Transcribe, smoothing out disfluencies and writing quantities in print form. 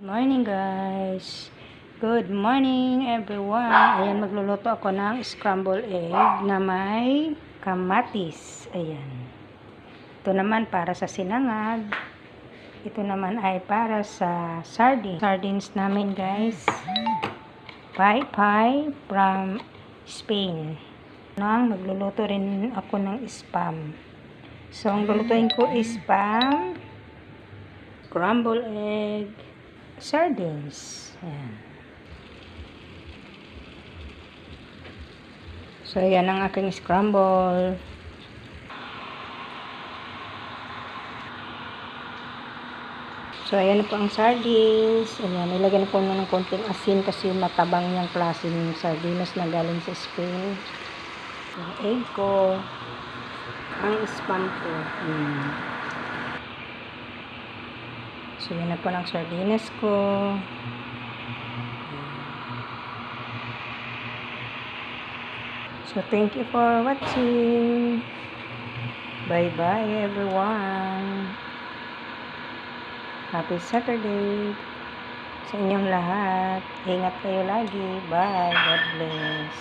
Morning guys. Good morning everyone. Ayan, magluluto ako ng scrambled egg na may kamatis. Ayan. Ito naman para sa sinangag. Ito naman ay para sa sardines. Sardines namin guys. Pie from Spain. Magluluto rin ako ng spam. So, ang lulutuin ko is spam, scrambled egg, sardines. Ayan. So, yan ang aking scramble. So, ayan po ang sardines. Ayan, nilagyan ko na ng konting asin kasi matabang yung klaseng sardines na galing sa Spain. Yung egg ko. Ang spam ko. Ayan. So, yan na po ng sardines ko. So, thank you for watching. Bye-bye, everyone. Happy Saturday sa inyong lahat. Ingat kayo lagi. Bye. God bless.